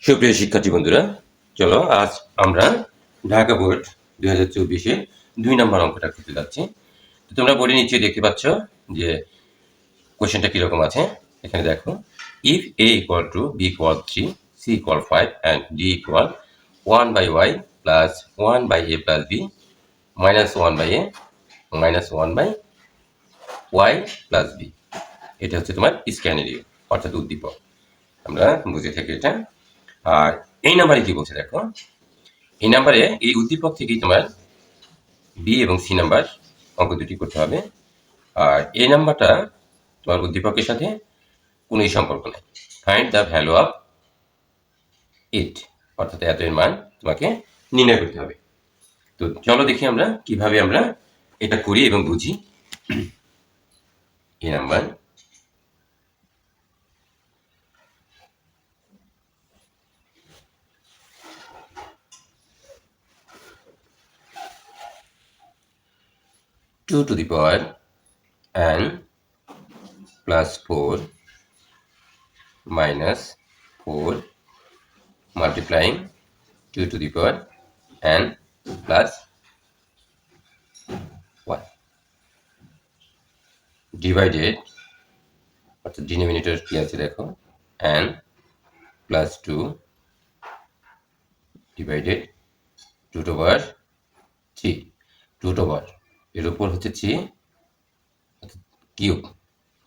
সুপ্রিয় শিক্ষার্থী বন্ধুরা, চলো আজ আমরা ঢাকা বোর্ড 2024-এ 2 নম্বর অঙ্কটা করতে যাচ্ছি। তো তোমরা বোর্ডে নিশ্চয়ই দেখতে পাচ্ছ যে কোশ্চেনটা কিরকম আছে। এখানে দেখো, if a equal to b equal 3, c equal 5 and d equal 1 by y plus 1 by a plus b minus 1 by a minus 1 by y plus b, এটা হচ্ছে তোমার স্ক্যানারিও অর্থাৎ উদ্দীপক। আমরা বুঝে থাকি এটা। আর এই নাম্বারে কি বলছে দেখো, এই নাম্বারে এই উদ্দীপক থেকেই তোমার বি এবং সি নাম্বার অঙ্ক দুটি করতে হবে। আর এই নাম্বারটা তোমার উদ্দীপকের সাথে কোনোই সম্পর্ক নেই। Find the value of it, অর্থাৎ এত এর মান তোমাকে নির্ণয় করতে হবে। তো চলো দেখি আমরা কিভাবে আমরা এটা করি এবং বুঝি। এই number two to the power n plus 4 minus 4 multiplying 2 to the power n plus 1 divided, অর্থাৎ ডিনোমিনেটর কি আছে দেখো, n plus 2 divided 2 to power 3, 2 to power এর উপর হচ্ছে 3 কিউব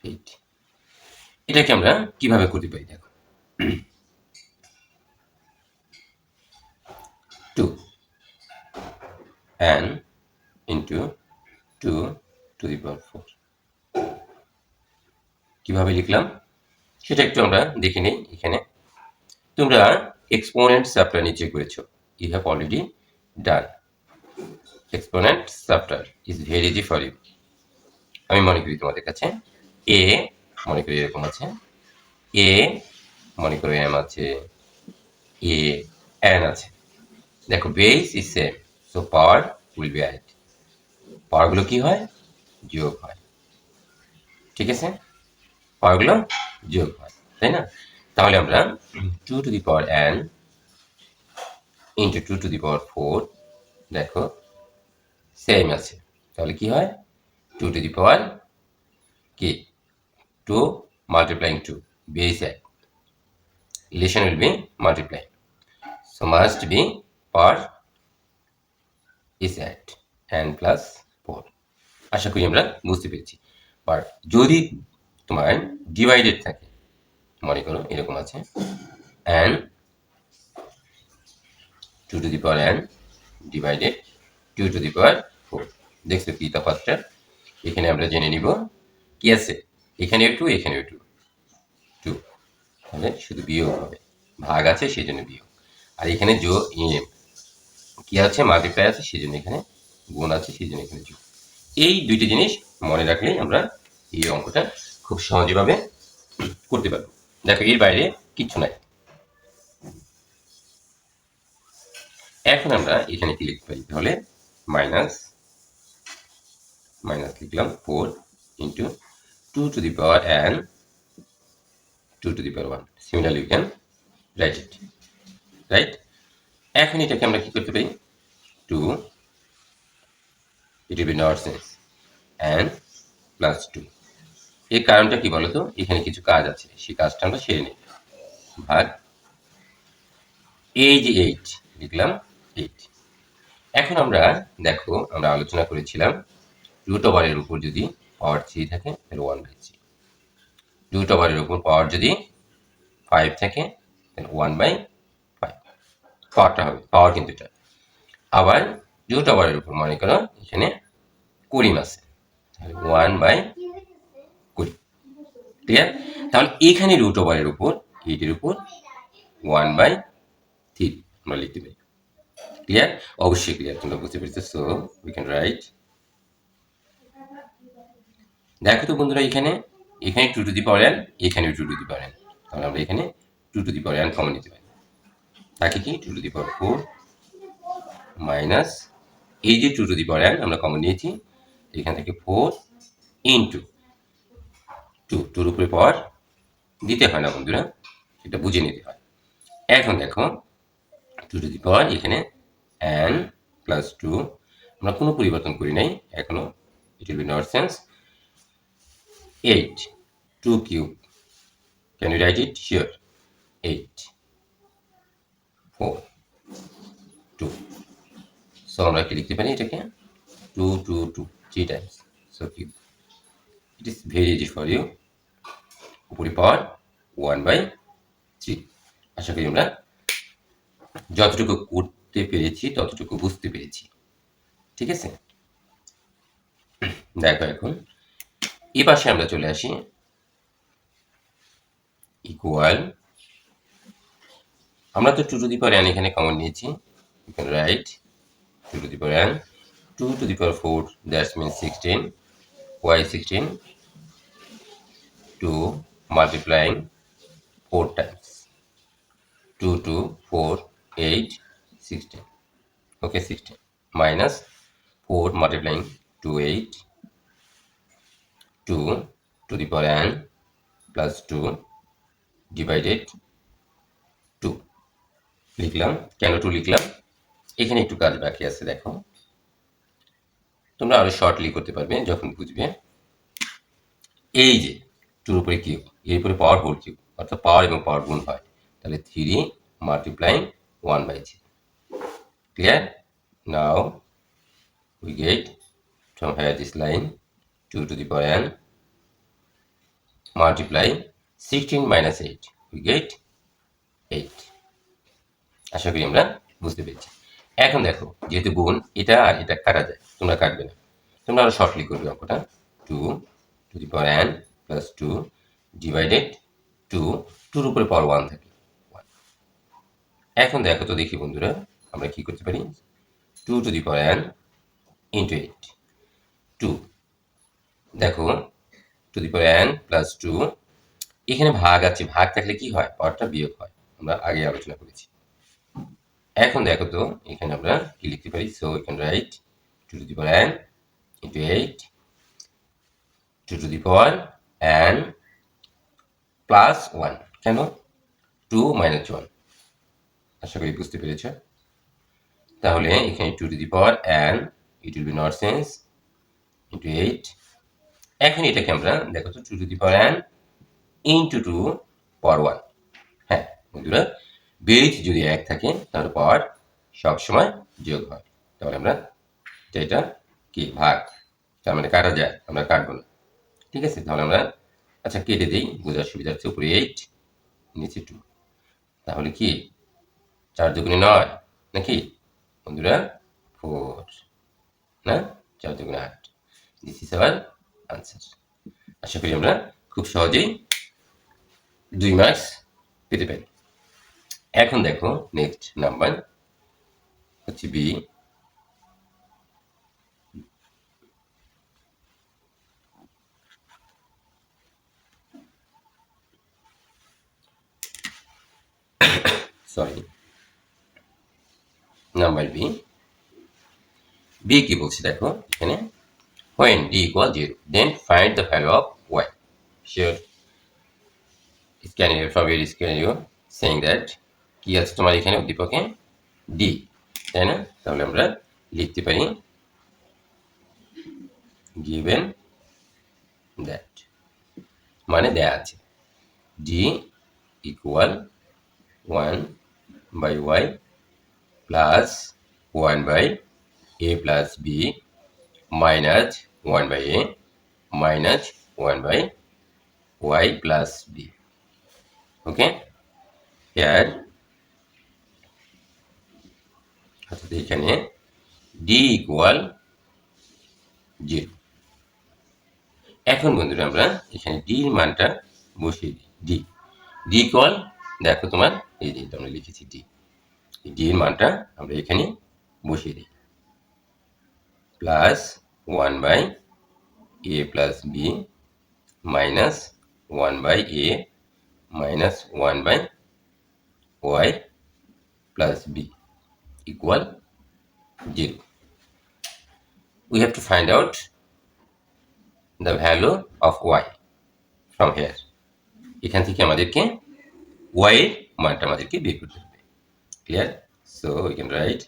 8। এটাকে আমরা কিভাবে করতে পারি দেখো, 2 n into 2 to the power 4 কিভাবে লিখলাম সেটা একটু আমরা দেখে নিই। এখানে তোমরা এক্সপোনেন্ট চ্যাপ্টার নিচে করেছো, you have already done. Exponent chapter is very easy for you. আমি মনে করি তোমাদের কাছে এ মনে করি এরকম আছে, এ মনে করো এম আছে, এ এন আছে। দেখো base is same, so power will be add. পাওয়ারগুলো কি হয়? যোগ হয়। ঠিক আছে, পাওয়ারগুলো যোগ হয়, তাই না? তাহলে আমরা 2 to the power n into 2 to the power 4, দেখো সেম আছে, তাহলে কি হয়? 2 to the power কি 2 multiplying 2, base 1, relation will be multiplying, so must be power is at n plus 4। আশা করি আমরা বুঝতে পেরেছি। বাট যদি তোমার ডিভাইডেড থাকে, মনে করো এরকম আছে n 2 to the power n divided 2 to the power 4, দেখছো কি তফাৎটা? এখানে আমরা জেনে নিব কি আছে, এখানে 2 এখানে 2, 2 তাহলে শুধু বিয়োগ হবে, ভাগ আছে সেই জন্য বিয়োগ। আর এখানে কি আছে, মাল্টিপ্লাই আছে সেই জন্য এখানে গুণ আছে সেই জন্য এখানে যোগ। এই দুইটি জিনিস মনে রাখলেই আমরা এই অঙ্কটা খুব সহজভাবে করতে পারবো। দেখো এর বাইরে কিচ্ছু নাই। এখন আমরা এখানে কি লিখতে পারি তাহলে, মাইনাস মাইনাস লিখলাম 4 into 2 to the power n 2 to the power 1, similarly you can write it, right? এখন এটাকে আমরা কি করতে পারি, 2 it will be nonsense n plus 2। এর কারণটা কি বলতো, এখানে কিছু কাজ আছে, সেই কাজটা আমরা সেরে নিই। ভাগ এই যে 8 লিখলাম 8। এখন আমরা দেখো, আমরা আলোচনা করেছিলাম রুট ওভারের উপর যদি পাওয়ার 3 থাকে তাহলে 1/3, রুট ওভারের উপর পাওয়ার যদি 5 থাকে তাহলে 1/5 পাওয়ারটা হবে, পাওয়ার কিন্তু এটা। আবার রুট ওভারের উপর মনে করো এখানে 20 আছে, তাহলে 1/20, ক্লিয়ার? তাহলে এখানে রুট ওভারের উপর 8 এর উপর 1/3 আমরা লিখতে পারি। ক্লিয়ার? অবশ্যই ক্লিয়ার, তোমরা বুঝতে পেরেছো। সো উই ক্যান রাইট, দেখো তো বন্ধুরা, এখানে 2 টু দি পাওয়ার n, এখানে 2 টু দি পাওয়ার n, তাহলে আমরা এখানে 2 two the power n common নিতে পারি। তাকে কি 2 টু দি পাওয়ার 4 মাইনাস এই যে 2 টু দি পাওয়ার n আমরা কমন নিয়েছি, এখান থেকে 4 ইন্টু 2, 2 এর উপরে পাওয়ার দিতে হয় না বন্ধুরা, এটা বুঝে নিতে হয়। এখন দেখো 2 টু দি পাওয়ার এখানে n প্লাস 2 আমরা কোনো পরিবর্তন করি নাই এখনো, it will be not sense 8 2 cube, can you write it here 8 4 2, so আমরা কি লিখতে পারি এটাকে 2 2 2 3 times, so cube, it is very easy for you, উপরি পাওয়ার 1/3। আশা করি আমরা যতটুকু করতে পেরেছি ততটুকু বুঝতে পেরেছি, ঠিক আছে। দেখো এখন এই পাশে আমরা চলে আসি, ইকুয়াল, আমরা তো 2 টু দি পাওয়ার n এখানে কমন নিয়েছি, you can write 2 to the power n, 2 to the power 4, that means 16, why 16, 2 multiplying 4 times, 2 2 4 8 16, okay 16, minus 4 multiplying 2 8, 2 to the power n plus 2 divided 2 লিখলাম। কেন 2 লিখলাম, এখানে একটু কাজ বাকি আছে, দেখো তোমরা আরো শর্টলি করতে পারবে যখন বুঝবে। এই যে 2 উপরে কিউব, এর উপরে পাওয়ার হোল কিউব, অর্থাৎ পাওয়ার এবং পাওয়ার গুণ হয়, তাহলে 3 multiplying 1/3, clear. Now we get from here this line 2 to the power n multiply 16 minus 8, we get 8। আশা করি আমরা বুঝতে পেরেছি। এখন দেখো যেহেতু গুণ, এটা আর এটা কাটা যায়, তোমরা কাটবে না, তোমরা আরো শর্টলি করবে অঙ্কটা, 2 to the power n plus 2 divided 2, 2 এর উপরে পাওয়ার 1 থাকে 1। এখন দেখো তো দেখি বন্ধুরা আমরা কি করতে পারি, 2 to the power n into 8, 2, দেখো two the power n plus 2, এখানে ভাগ আছে, ভাগ থাকলে কি হয়, পাওয়ারটা বিয়োগ হয়, আমরা আগে আলোচনা করেছি। এখন দেখো তো এখানে আমরা কি লিখতে পারি, so we can write 2 to the power n into 8, 2 to the power n plus 1, কেন 2 minus 1, আশা করি বুঝতে পেরেছ। তাহলে এখানে 2 to the power n, it will be not sense into 8। এখন এটাকে আমরা দেখো তো 2 to the power n into 2 পাওয়ার 1, হ্যাঁ বন্ধুরা বেজ যদি 1 থাকে তাহলে পাওয়ার সবসময় যোগ হয়, তাহলে আমরা এটা কি ভাগ, তার মানে কাটা যায়, আমরা কাটবো না, ঠিক আছে। তাহলে আমরা আচ্ছা কেটে দিই, বোঝার সুবিধা হচ্ছে, উপরে 8 নিচে 2, তাহলে কি 4 দুগুণে 9 নাকি বন্ধুরা 4, না 4 দুগুণে 8, দিস ইজ আওয়ার আনসার। আশা করি আমরা খুব সহজেই 2 মার্কস পেতে পারি। এখন দেখো নেক্সট নাম্বার হচ্ছে B, sorry number B, B কি বলছে দেখো এখানে, when d equal 0 then find the value of y, sure scenario from your scenario saying that কি আছে তোমার এখানে উদ্দীপকে d, তাই না, তাহলে আমরা লিখতে পারি given that, মানে দেয়া আছে d equal 1 by y plus 1 by a plus b minus 1 by a minus 1 by y plus b, okay here অর্থাৎ এখানে d equal 0। এখন বন্ধুরা আমরা এখানে d এর মানটা বসিয়ে দিই, d equal, দেখো তোমার এই যে আমরা লিখেছি d, d এর মানটা আমরা এখানে বসিয়ে দিই, plus 1 by a plus b minus 1 by a minus 1 by y plus b equal 0। We have to find out the value of y from here, এখান থেকে আমাদেরকে ওয়াই এর মানটা আমাদেরকে বের করতে হবে। Clear? So we can write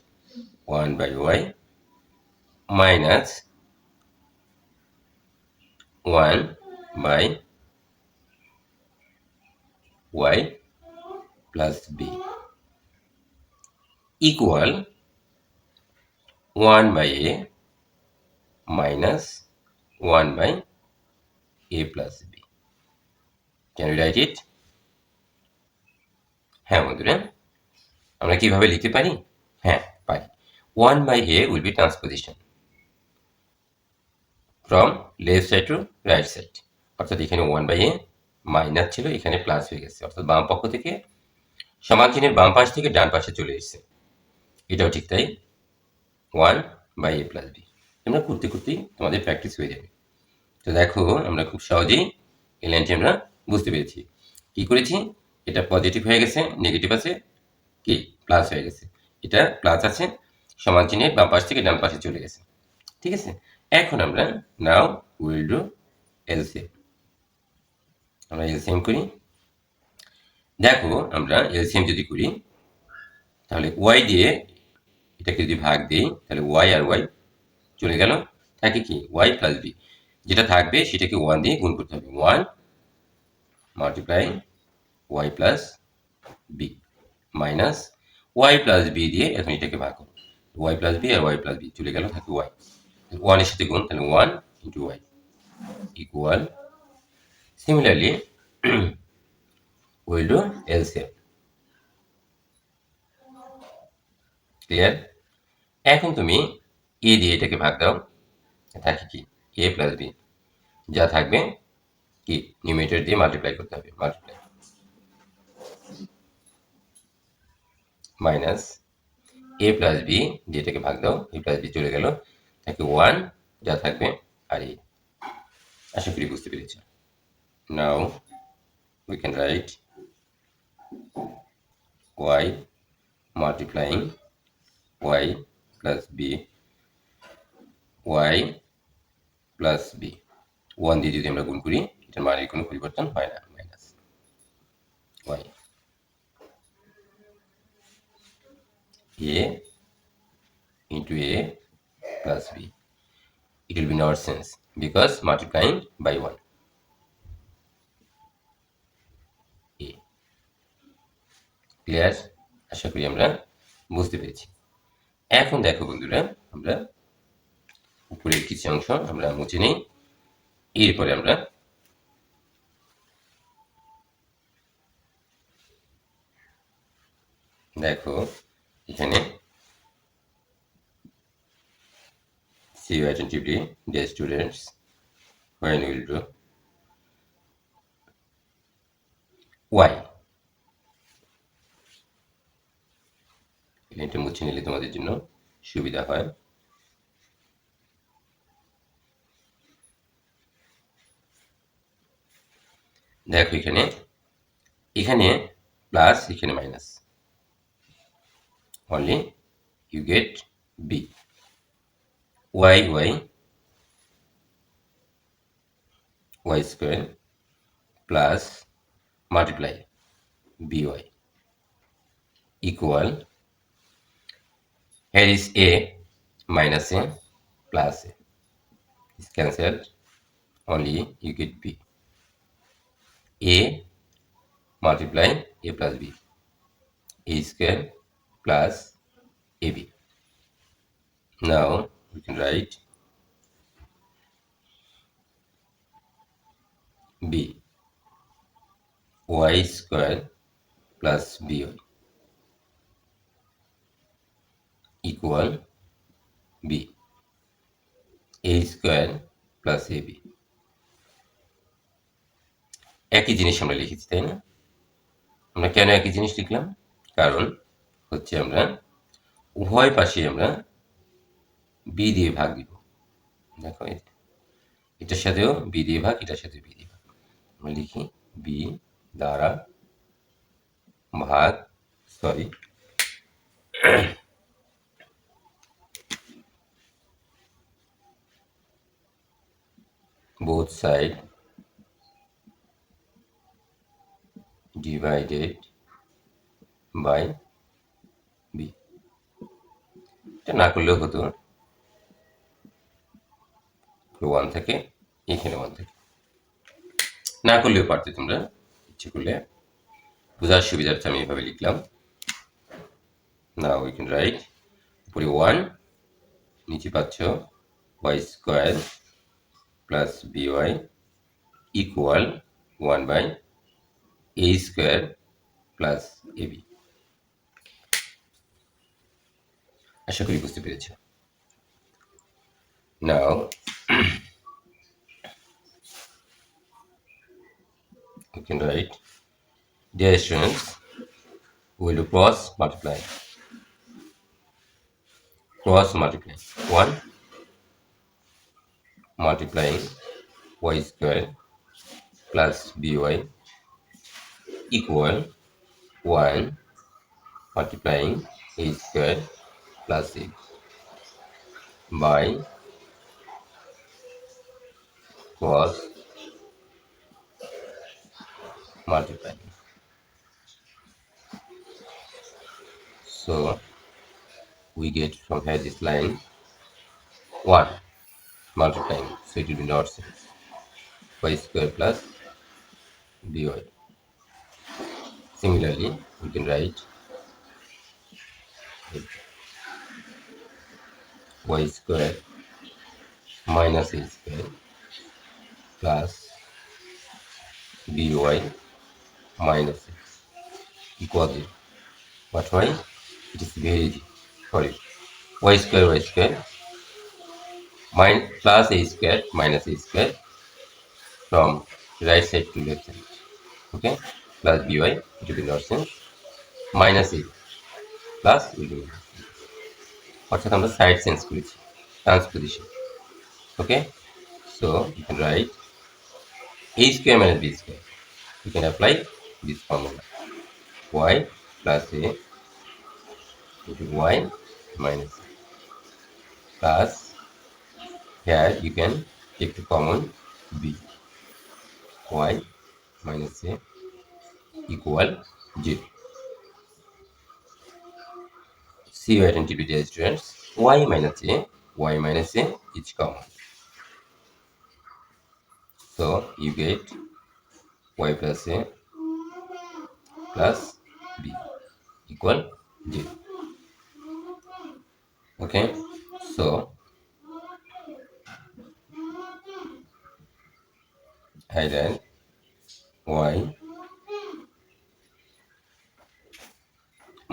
1/y minus 1/y plus b equal 1/a minus 1/a plus b. Can we write it? হ্যাঁ বন্ধুরা, আমরা কিভাবে লিখতে পারি? হ্যাঁ পারি। 1/a will be transposition from left side to right side, অর্থাৎ এখানে 1/a মাইনাস ছিল, এখানে প্লাস হয়ে গেছে, অর্থাৎ বাম পক্ষ থেকে সমান চিহ্নের বাম পাশ থেকে ডান পাশে চলে এসেছে। এটাও ঠিক তাই, 1/a plus b। তোমরা করতে করতেই তোমাদের প্র্যাকটিস হয়ে যাবে। তো দেখো আমরা খুব সহজেই এই লাইনটি আমরা বুঝতে পেরেছি। কি করেছি? এটা পজিটিভ হয়ে গেছে, নেগেটিভ আছে, কি প্লাস হয়ে গেছে, এটা প্লাস আছে, সমান চিহ্নের বাম পাশ থেকে ডান পাশে চলে গেছে। ঠিক আছে, এখন আমরা নাও উইল ডু এলসিএম। আমরা এলসিএম করি। দেখো আমরা এলসিএম যদি করি তাহলে ওয়াই দিয়ে এটাকে যদি ভাগ দিই তাহলে ওয়াই আর ওয়াই চলে গেল, থাকে কি ওয়াই প্লাস বি। যেটা থাকবে সেটাকে 1 দিয়ে গুণ করতে হবে, 1 multiply y plus B minus y plus B দিয়ে এখন এটাকে ভাগ করো, ওয়াই প্লাস বি আর ওয়াই প্লাস বি চলে গেল, থাকে ওয়াই, 1 এর সাথে গুণ, তাহলে 1 into y equal, similarly will do LCM. Clear? এখন তুমি এ দিয়ে এটাকে ভাগ দাও, থাকে কি এ প্লাস বি, যা থাকবে কি নিউমেরেটর দিয়ে মাল্টিপ্লাই করতে হবে, মাল্টিপ্লাই মাইনাস এ প্লাস বি দিয়ে এটাকে ভাগ দাও, এ প্লাস বি চলে গেল, থাকে 1 যা থাকবে আর এ। আশা করি বুঝতে পেরেছ। নাও we can write y multiplying y plus b y plus b, 1 দিয়ে যদি আমরা গুণ করি এটার মানের কোনো পরিবর্তন হয় না, minus y a into a plus b. It will be nonsense because multiplying by 1 a. Clear? আশা করি আমরা বুঝতে পেরেছি। এখন দেখো বন্ধুরা, আমরা উপরের কিছু অংশ আমরা মুছে নিই, এরপরে আমরা দেখো এখানে see you attentively dear students when we will do y, এটা মুছে নিলে তোমাদের জন্য সুবিধা হয়। দেখো এখানে এখানে প্লাস, এখানে minus, only you get b, y square plus multiply by equal, here is a minus a plus a is cancelled, only you get b, a multiply a plus b, a square plus ab. Now we can write b y square plus by equal b a square plus ab. একই জিনিস আমরা লিখেছি তাই না? আমরা কেন একই জিনিস লিখলাম? কারণ হচ্ছে আমরা উভয় পাশে আমরা বি দিয়ে ভাগ দিব। দেখো এটার সাথেও বি দিয়ে ভাগ, এটার সাথে বি দিয়ে ভাগ, আমরা লিখি বি দ্বারা ভাগ, sorry both side divided by B. এটা না করলেও হতো, 1 থেকে এখানে 1 থেকে না করলেও পারতে তোমরা, ইচ্ছে করলে। বোঝার সুবিধার্থে আমি এভাবে লিখলাম। নাও উই ক্যান রাইট, উপরে 1, নিচে পাচ্ছ y square plus by equal 1 by a square plus ab। আশা করি বুঝতে পেরেছ। নাও you can write, dear students, we will cross multiply 1 multiplying y square plus by equal 1 multiplying a square plus a by cross multiplying. So we get from here this line 1 multiplying, so it will be not sense, y square plus by. Similarly, we can write y square minus a square plus by minus x equal 0. But why? It is very easy. Sorry, y square plus a square minus a square from right side to left side. Okay, plus by, it will be nonsense, minus a plus will be অর্থাৎ আমরা side change করেছি, transposition. Okay, so you can write a square minus b square. You can apply this formula, y plus a into y minus a plus, here you can take the common b, y minus a equal 0. See your identity, dear students. Y minus a is common. So you get y plus a plus b equal 0. Okay, so I write y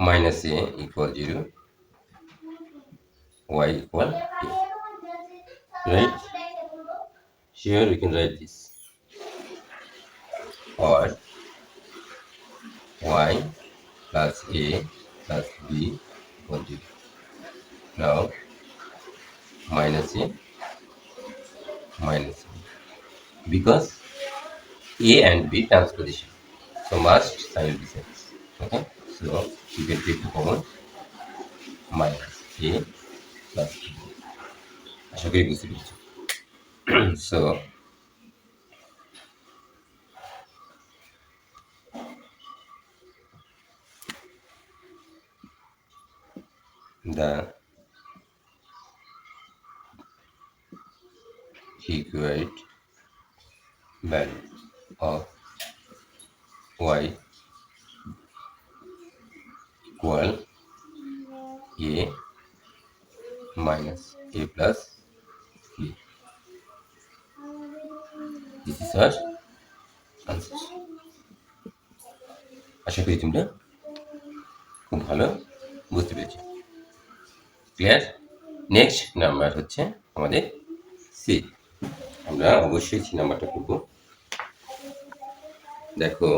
minus a equal 0, y equal a. Right? Here we can write this, or y plus a plus b equal 0. Now minus a minus b, because a and b transposition, so must sign be same. Okay, so you can take the common minus a plus b. আশা করি বুঝতে পেরেছি। So the equate value of y equal a minus a plus b. This is our answer. আশা করি তোমরা খুব ভালো বুঝতে পেরেছো। Clear? Next number হচ্ছে আমাদের সি। আমরা অবশ্যই সি নাম্বারটা করব। দেখো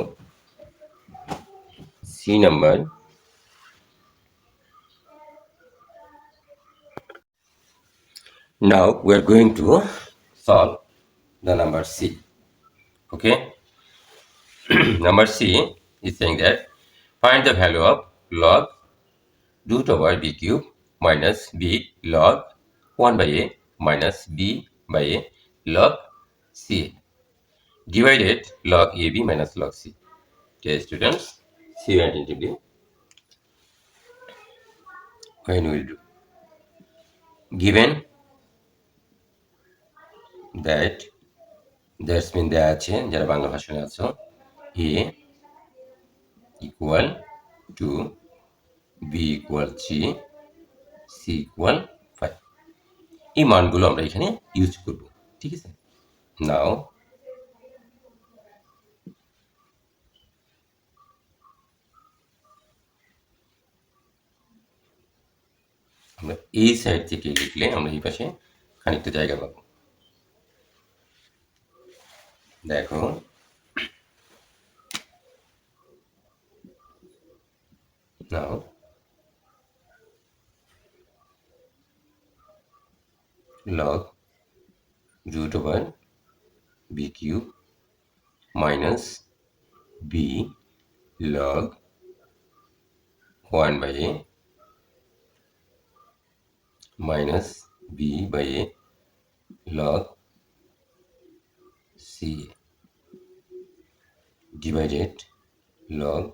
C number, now we are going to solve the number C. Okay, number C is saying that find the value of log root over b cube minus b log 1 by a minus b by a log c divided log ab minus log c. Dear students, see your attentively. when will do given that that's mean দেয়া আছে যারা বাংলা ভাষায় আছো a equal to b equal 3 c equal 5 এই মানগুলো আমরা এখানে use করব ঠিক আছে নাও আমরা এই সাইড থেকে লিখলে আমরা এই পাশে খানিকটা জায়গা পাবো দেখো নাও log root over b cube minus b log 1 by a minus b by a log c divided log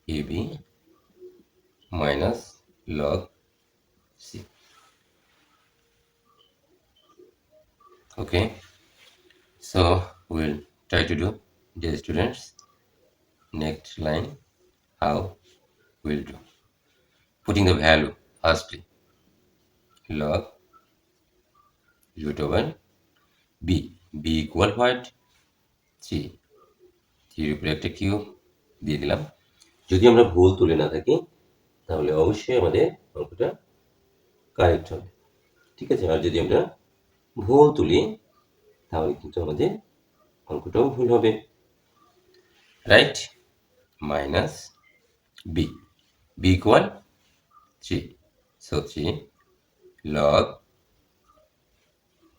ab minus log c. Okay, so we'll try to do, dear students, next line how we'll do putting the value firstly log root over b equal what 3 3 উপরে একটা cube দিয়ে দিলাম যদি আমরা ভুল তুলে না থাকি তাহলে অবশ্যই আমাদের অঙ্কটা কারেক্ট হবে ঠিক আছে আর যদি আমরা ভুল তুলি তাহলে কিন্তু আমাদের অঙ্কটাও ভুল হবে right minus b equal 3 so 3 log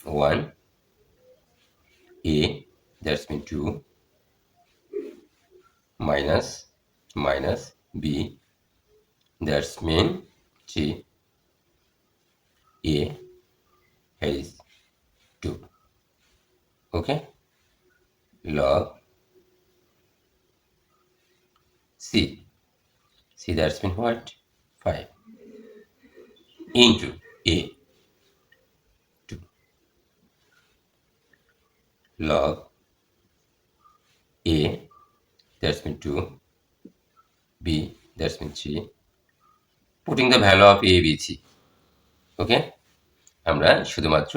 1 a that's mean 2 minus b that's mean 3 a is 2 okay log c that's mean what 5 into a 2 log a that's mean 2 b that's mean 3 putting the value of a b c ওকে আমরা শুধুমাত্র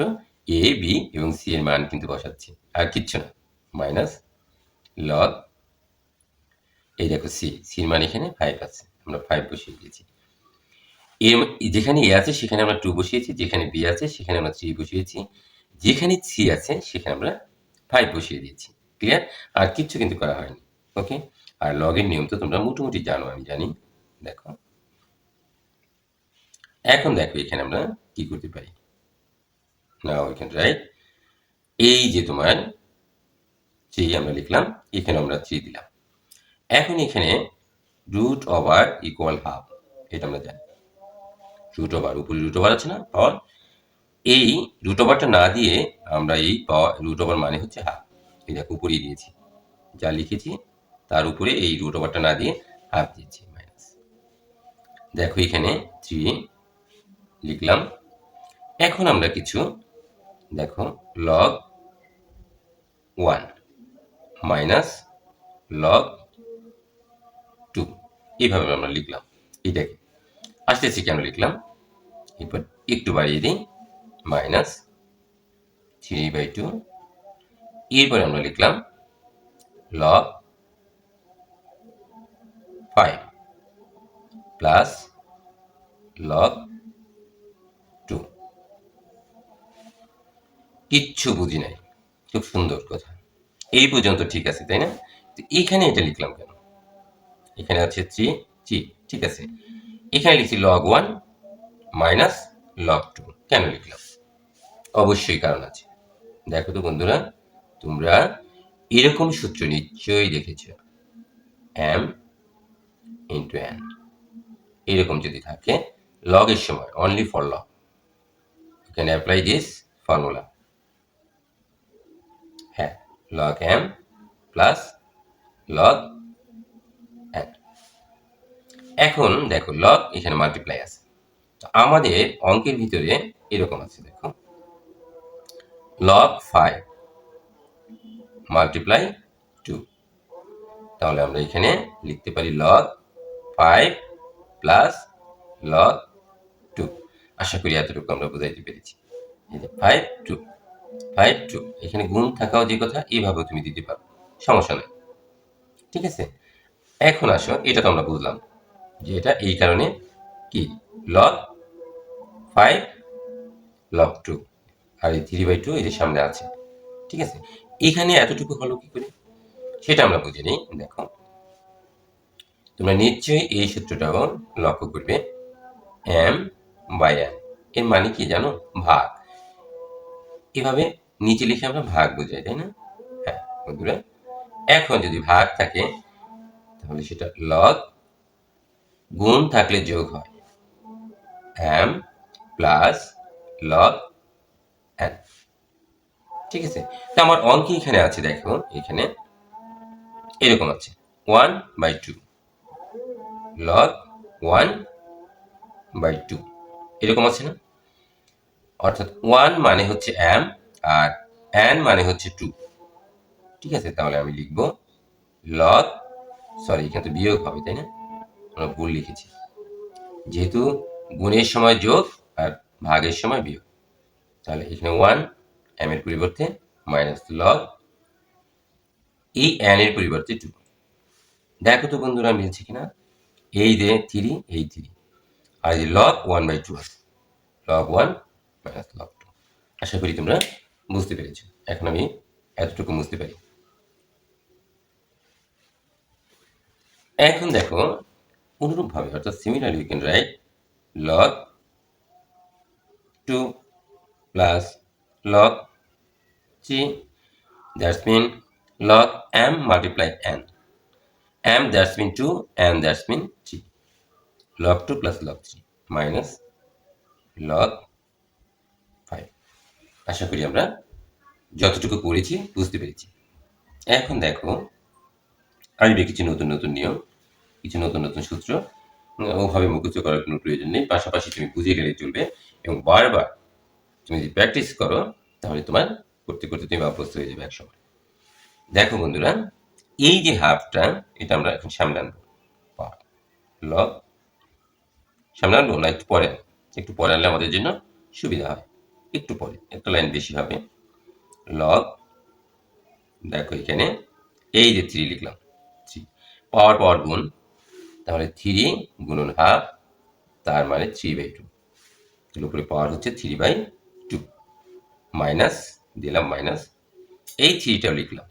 a b এবং c এর মান কিন্তু বসাচ্ছি আর কিচ্ছু না minus log এই দেখো c এর মান এখানে 5 আছে আমরা 5 বসিয়ে দিয়েছি এর যেখানে a আছে সেখানে আমরা 2 বসিয়েছি যেখানে b আছে সেখানে আমরা 3 বসিয়েছি যেখানে c আছে সেখানে আমরা 5 বসিয়ে দিয়েছি ক্লিয়ার আর কিচ্ছু কিন্তু করা হয়নি ওকে আর লগের নিয়ম তো তোমরা মোটামুটি জানো আমি জানি দেখো এখন দেখো এখানে আমরা কি করতে পারি নাও we can write এই যে তোমার 3 আমরা লিখলাম এখানে আমরা 3 দিলাম এখন এখানে রুট ওভার ইকুয়াল হাফ এটা আমরা জানি রুট ওভার উপরে রুট ওভার আছে না পাওয়ার এই রুট ওভারটা না দিয়ে আমরা এই পাওয়ার রুট ওভার মানে হচ্ছে হাফ এই দেখো উপরেই দিয়েছি যা লিখেছি তার উপরে এই রুট ওভারটা না দিয়ে হাফ দিয়েছি মাইনাস দেখো এখানে 3 লিখলাম এখন আমরা কিছু দেখো log 1 মাইনাস log 2 এইভাবে আমরা লিখলাম এটাকে আস্তে আস্তে কেন লিখলাম এরপর একটু বাড়িয়ে দিই মাইনাস 3/2 এরপরে আমরা লিখলাম log 5 প্লাস log 2 কিচ্ছু বুঝি নাই খুব সুন্দর কথা এই পর্যন্ত ঠিক আছে তাই না তো এখানে এটা লিখলাম কেন এখানে আছে 3 ঠিক আছে এখানে লিখছি log 1 মাইনাস log 2 কেন লিখলাম অবশ্যই কারণ আছে দেখো তো বন্ধুরা তোমরা এরকম সূত্র নিশ্চয়ই দেখেছ m into n এরকম যদি থাকে log এর সময় only for log you can apply this formula হ্যাঁ log m plus log n এখন দেখো লগ এখানে মাল্টিপ্লাই আছে, তো আমাদের অঙ্কের ভিতরে এরকম আছে, দেখো লগ 5 মাল্টিপ্লাই 2, তাহলে আমরা এখানে লিখতে পারি লগ 5 প্লাস লগ 2। আশা করি এতটুকু আমরা বুঝাইতে পেরেছি। এই যে 5 2 5 2, এখানে গুণ থাকাও যে কথা, এইভাবেও তুমি দিতে পারো, সমস্যা নেই। ঠিক আছে, এখন আসো, এটা তো আমরা বুঝলাম যে এটা এই কারণে কি লগ 5 লগ 2, আর এই 3/2 এই যে সামনে আছে। ঠিক আছে, এখানে এতটুকু হলো কি করে সেটা আমরা বুঝে নিই। দেখো তোমরা নিশ্চয়ই এই সূত্রটাও লক্ষ্য করবে, এম বাই এন এর মানে কি জানো? ভাগ। এভাবে নিচে লিখে আমরা ভাগ বোঝাই, তাই না? হ্যাঁ বন্ধুরা, এখন যদি ভাগ থাকে তাহলে সেটা লগ, গুণ থাকলে যোগ হয়, এম প্লাস লগ এন। ঠিক আছে, তো আমার অঙ্কে এখানে আছে, দেখো এখানে এরকম আছে 1/2 লগ 1/2, এরকম আছে না? অর্থাৎ 1 মানে হচ্ছে এম আর এন মানে হচ্ছে 2। ঠিক আছে, তাহলে আমি লিখব লগ, সরি এখানে তো বিয়োগ হবে তাই না, আমরা ভুল লিখেছি, যেহেতু গুণের সময় যোগ আর ভাগের সময় বিয়োগ, তাহলে এখানে 1 এম এর পরিবর্তে মাইনাস লগ এই এন এর পরিবর্তে 2। দেখো তো বন্ধুরা মিলছে কিনা, এই যে 3 এই 3, আর এই লগ 1/2 আছে, লগ 1 মাইনাস লগ 2। আশা করি তোমরা বুঝতে পেরেছো, এখন আমি এতটুকু বুঝতে পারি। এখন দেখো অনুরূপভাবে, অর্থাৎ similarly you can write log 2 plus log 3, that's mean log m multiply n, m that's mean 2 and that's mean 3, log 2 plus log 3 minus log 5। আশা করি আমরা যতটুকু করেছি বুঝতে পেরেছি। এখন দেখো আসবে কিছু নতুন নতুন নিয়ম, কিছু নতুন নতুন সূত্র, ওভাবে মুখস্থ করার কোনো প্রয়োজন নেই, পাশাপাশি তুমি বুঝে গেলে চলবে, এবং বারবার তুমি যদি প্র্যাকটিস করো তাহলে তোমার করতে করতে তুমি অভ্যস্ত হয়ে যাবে একসময়। দেখো বন্ধুরা, এই যে হাফটা এটা আমরা এখন সামনে আনবো, লগ সামনে আনবো না একটু পরে, একটু পরে আনলে আমাদের জন্য সুবিধা হয়, একটু পরে একটা লাইন বেশি হবে। লগ, দেখো এখানে এই যে 3 লিখলাম, 3 পাওয়ার পাওয়ার গুণ, তাহলে 3 গুণন হাফ, তার মানে 3/2, এর উপরে পাওয়ার হচ্ছে 3/2, মাইনাস দিলাম মাইনাস, এই 3টাও লিখলাম।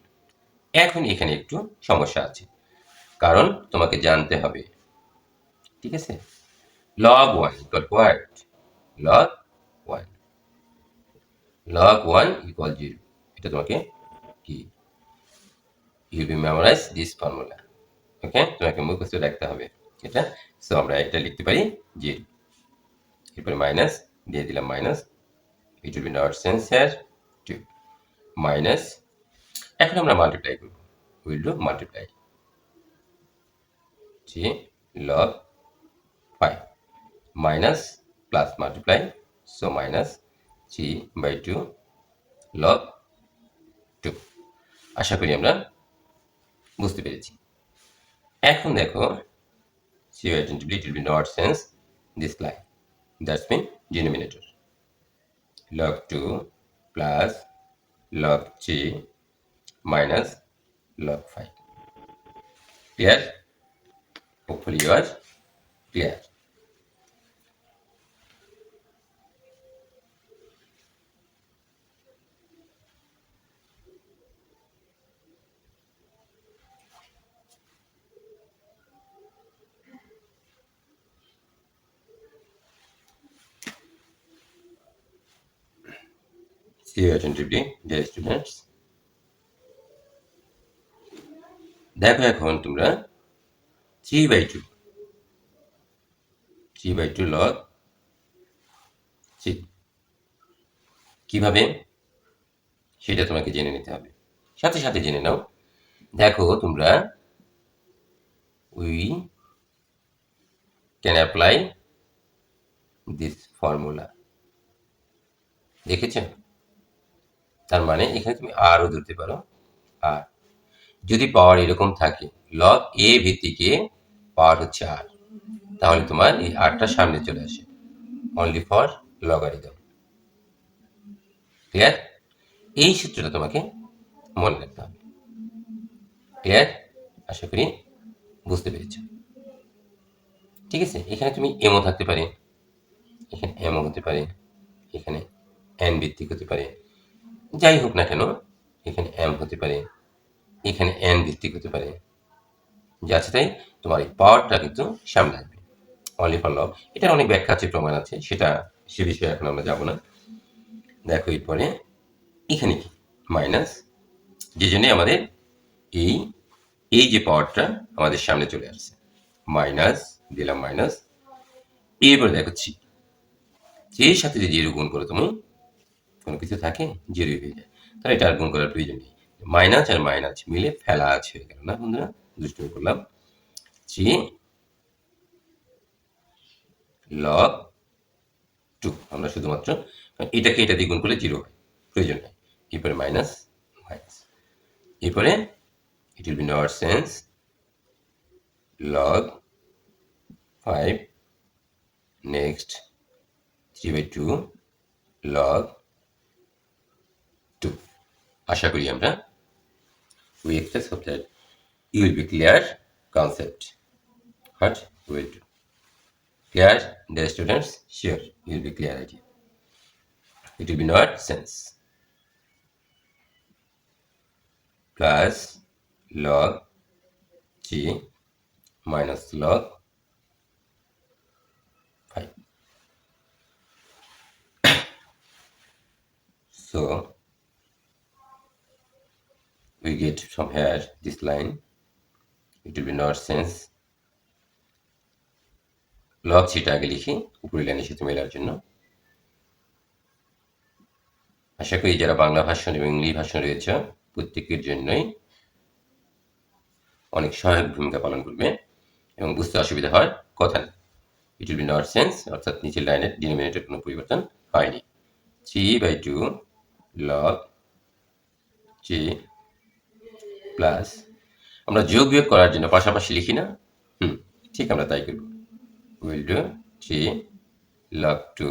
এখন এখানে একটু সমস্যা আছে, কারণ তোমাকে জানতে হবে, ঠিক আছে, log 1 equal what? log 1 log 1 equal 0, এটা তোমাকে কি you will memorize this formula, ওকে, তোমাকে মুখস্থ রাখতে হবে এটা। সো আমরা এটা লিখতে পারি 0, এরপরে মাইনাস দিয়ে দিলাম minus, it will be not sense here 2 minus, এখন আমরা মাল্টিপ্লাই করব, will do multiply 3 log 5 minus plus multiply, so minus 3/2 log 2। আশা করি আমরা বুঝতে পেরেছি। এখন দেখো c/2 it will be not sense this line, that's mean denominator log 2 plus log 3 minus log 5, clear? Hopefully you are clear. See you attentively, dear students. দেখো এখন তোমরা 3/2 log 3 কিভাবে সেটা তোমাকে জেনে নিতে হবে, সাথে সাথে জেনে নাও। দেখো তোমরা ওই ক্যান অ্যাপ্লাই দিস ফর্মুলা। দেখেছেন? তার মানে এখানে তুমি আরও ধরতে পারো। আর যদি পাওয়ার এরকম থাকে লগ এ ভিত্তিক এ পাওয়ার হচ্ছে আর, তাহলে তোমার এই আরটা সামনে চলে আসে অনলি ফর লগারিদম। ক্লিয়ার? এই সূত্রটা তোমাকে মনে রাখতে হবে। ক্লিয়ার? আশা করি বুঝতে পেরেছ। ঠিক আছে, এখানে তুমি এমও থাকতে পারে, এখানে এমও হতে পারে, এখানে এন ভিত্তিক হতে পারে, যাই হোক না কেন এখানে এম হতে পারে, এখানে এন ভিত্তিক হতে পারে, যাচ্ছে তাই তোমার এই পাওয়ারটা কিন্তু সামনে আসবে অনলি ফর লগ। এটার অনেক ব্যাখ্যা আছে, প্রমাণ আছে, সে বিষয়ে এখন আমরা যাব না। দেখো এরপরে এখানে কি মাইনাস, যে জন্য আমাদের এই এই যে পাওয়ারটা আমাদের সামনে চলে আসছে, মাইনাস দিলাম মাইনাস। এরপরে দেখো জি, এর সাথে যে জিরো গুণ করো তুমি, কোনো কিছু থাকে জিরো হয়ে যায়, তাহলে এটা আর গুণ করার প্রয়োজন নেই। মাইনাস আর মাইনাস মিলে ফেলা আছে হয়ে গেল না বন্ধুরা? দুষ্টুমি করলাম। জি লগ 2 আমরা শুধুমাত্র এটাকে এটা দিয়ে গুণ করলে জিরো হয়, প্রয়োজন নেই। এরপরে মাইনাস মাইনাস, এরপরে it will be not sense log 5 next 3/2 log 2. আশা করি আমরা we expect hope that you will be clear concept what we will do. Clear, dear students? Sure, you will be clear idea. It will be not sense plus log g minus log 5. So we get from here this line, it will be not sense log টা আগে লিখি উপরের লাইনের সাথে মেলার জন্য। আশা করি যারা বাংলা ভাষণ এবং ইংলিশ ভাষণ রয়েছে প্রত্যেকের জন্যই অনেক সহায়ক ভূমিকা পালন করবে এবং বুঝতে অসুবিধা হয় কথা নেই। ইট উইল বি নট সেন্স, অর্থাৎ নিচের লাইনের ডিনোমিনেটর কোনো পরিবর্তন হয়নি। 3/2 log g প্লাস, আমরা যোগ বিয়োগ করার জন্য পাশাপাশি লিখি না? ঠিক আমরা তাই করব। উইল ডু 3 log 2,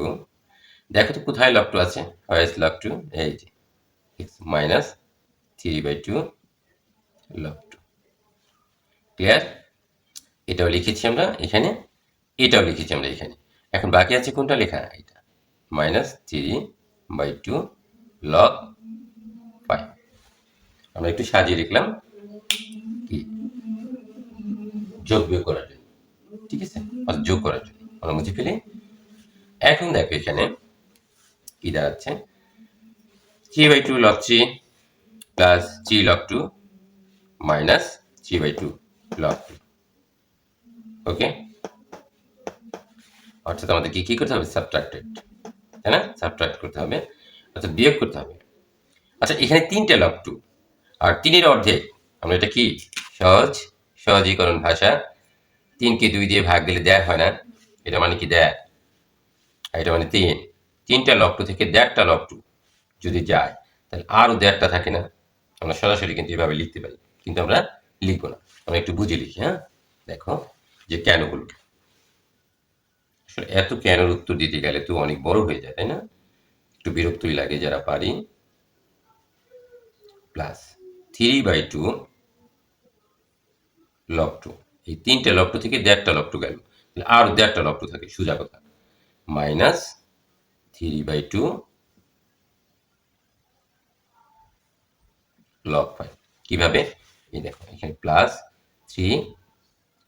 দেখো তো কোথায় log 2 আছে, হয় ইজ log 2, এই যে মাইনাস 3/2 log 2। ক্লিয়ার? এটাও লিখেছি আমরা এখানে, এটাও লিখেছি আমরা এখানে। এখন বাকি আছে কোনটা লেখা? এটা মাইনাস 3/2 log 5। আমরা একটু সাজিয়ে লিখলাম কি যোগ বিয়োগ করার জন্য, ঠিক আছে, যোগ করার জন্য আমরা মুছে ফেলি। এখন দেখো এখানে কি দাঁড়াচ্ছে, 3/2 log 3 plus 3 log 2 minus 3/2 log 2। ওকে, অর্থাৎ আমাদের কি করতে হবে? সাবট্রাক্টেড, তাই না? সাবট্রাক্ট করতে হবে, অর্থাৎ বিয়োগ করতে হবে। আচ্ছা, এখানে 3টে log 2 আর 3-এর অর্ধেক, আমরা এটা কি সহজীকরণ ভাষা, 3কে 2 দিয়ে ভাগ দিলে দেড় হয় না, এটা মানে কি দেড়, আর এটা মানে 3। 3টা log 2 থেকে 1.5টা log 2 যদি যায় তাহলে আরও 1.5টা থাকে না। আমরা সরাসরি কিন্তু এভাবে লিখতে পারি, কিন্তু আমরা লিখবো না, আমরা একটু বুঝে লিখি। হ্যাঁ, দেখো যে কেন বলবো, আসলে এত কেনর উত্তর দিতে গেলে তো অনেক বড় হয়ে যায়, তাই না? একটু বিরক্তই লাগে যারা পারি। প্লাস 3/2 log 2, এই 3টে log 2 থেকে 1.5টা log 2 গেল, তাহলে আরও 1.5টা log 2 থাকে, সোজা কথা, মাইনাস 3/2 log 5। কিভাবে? এই দেখো এখানে plus 3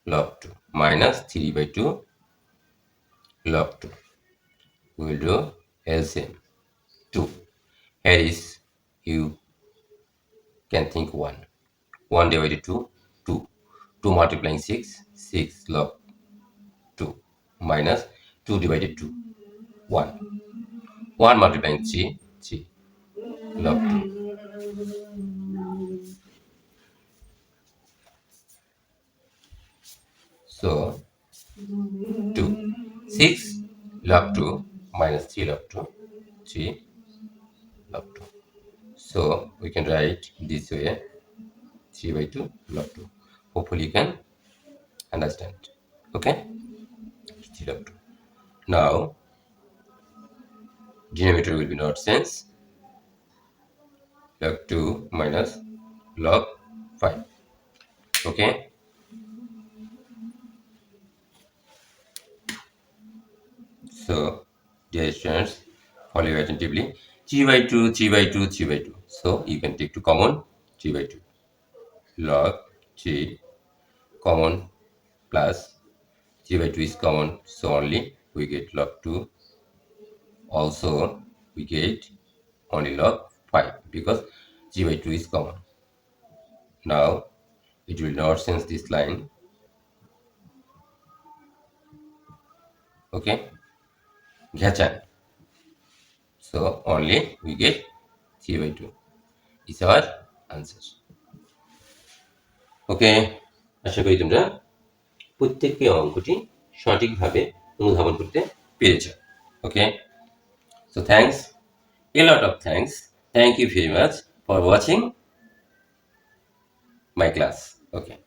log 2 minus 3/2 log 2. We will do LCM 2. Here is you can think 1. 1 divided 2, 2. 2 multiplying 6, 6 log 2 minus 2 divided 2, 1. 1 multiplying 3, 3 log 2. So 2 6 log 2 minus 3 log 2, 3 log 2. So we can write this way, 3 by 2 log 2. Hopefully you can understand. Okay, 3 log 2. Now denominator will be not sense, log 2 minus log 5. Okay, so dear students, follow attentively. 3 by 2, 3 by 2, 3 by 2. So you can take to common 3 by 2. Log 3 common plus 3 by 2 is common. So only we get log 2. Also we get only log 5 because 3 by 2 is common. Now it will not sense this line. Okay, Ghachan. So only we get 3 by 2 is our answer. Okay, আশা করি তোমরা প্রত্যেককে অঙ্কটি সঠিকভাবে অনুধাবন করতে পেরেছ। Okay, so thanks, a lot of thanks. Thank you very much for watching my class. Okay.